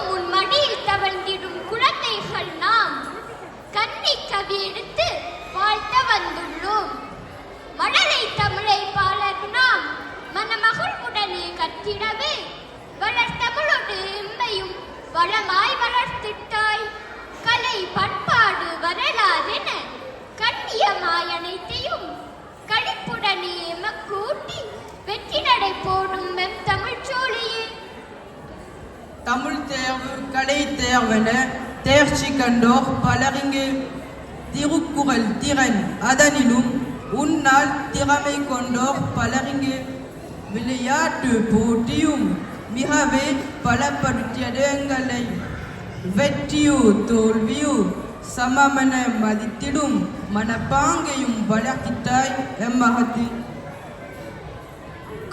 என்றும் உன் மடியில் தவழ்ந்திடும் குழந்தைகள் நாம் கண்ணி கவி எடுத்து வாழ்த்த வந்துள்ளோம். மழலை தமிழை பாலர் நாம் மனமகிழ்வுடனே கற்றிடவே வளர்த்தமிழோடு எம்மையும் வளமாய் வளர்த்திட்டாய். கலை பண்பாடு வரலாறென கண்ணியமாய் அனைத்தையும் களிப்புடனே எமக்கூட்டி வெற்றி நடை போடும் எம் தமிழ்ச்சோலையே. தமிழ் தேர்வு கலை தேர்வென தேர்ச்சி கண்டோர் பலரிங்கே. திருக்குறள் திறன் அதனிலும் உன்னால் திறமை கொண்டோர் பலரிங்கே. விளையாட்டு போட்டியும் மிகவே பலப்படுத்தியது எங்களை. வெற்றியோ தோல்வியோ சமமென மதித்திடும் மனப்பாங்கையும் வளர்த்திட்டாய் எம்மகத்தில்.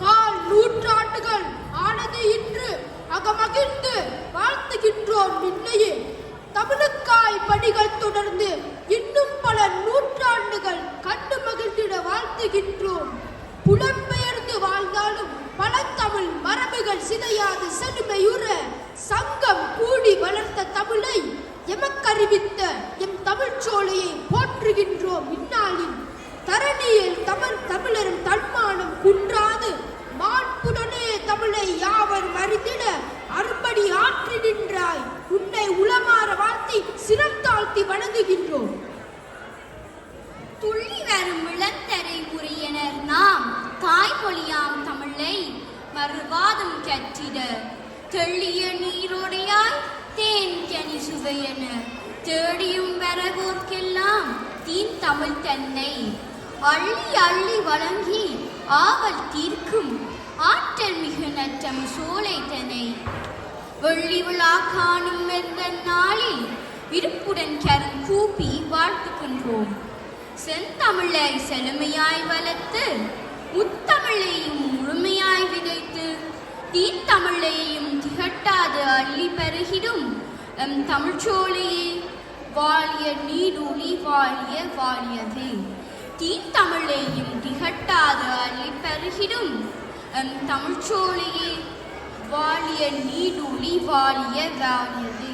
கால் நூற்றாண்டுகள் ஆனது இன்று அகமகிழ்ந்து வாழ்த்துகின்றோம் நின்னையே. தமிழுக்காய் பணிகள் தொடர்ந்து இன்னும் பல நூற்றாண்டுகள் கண்டு மகிழ்ந்திட வாழ்த்துகின்றோம். புலம்பெயர்ந்து வாழ்ந்தாலும் பழந்தமிழ் மரபுகள் சிதையாது செழுமையுற சங்கம் கூடி வளர்த்த தமிழை எமக்கறிவித்த எம் தமிழ்ச்சோலையை போற்றுகின்றோம். இந்நாளில் தரணியில் தமிழரும் தன்மானம் குன்றாது மாண்புடனே தமிழை யாவர் அறிந்திட அரும்படி ஆற்றி நின்றாய். உன்னை உளமாற வாழ்த்தி சிரம் தாழ்த்தி வணங்குகின்றோம். துள்ளி வரும் இளந்தரை முறையினர் நாம் தாய்மொழியாம் தமிழை மறுவாதம் கற்றிட தெள்ளிய நீரோடையாய் தேன் கனி சுவையென தேடியும் வரவோர்க்கெல்லாம் தீன் தமிழ் தன்னை அள்ளி அள்ளி வழங்கி ஆவல் தீர்க்கும் ஆற்றல் மிகு நற்றம் சோலை தன்னை வெள்ளி விழா காணும் எந்த நாளில் விருப்புடன் கரும் கூப்பி வாழ்த்துகின்றோம். செந்தமிழை செழுமையாய் வளர்த்து முத்தமிழையும் முழுமையாய் விதைத்து தீத்தமிழையும் திகட்டாது அள்ளி பெருகிடும் எம் தமிழ்ச்சோலையே வாழிய நீடூழி வாழிய வாழியதே. தீத்தமிழையும் திகட்டாது அள்ளி பெருகிடும் எம் தமிழ்ச்சோலையே வாழிய நீடூழி வாழிய வாழியதே.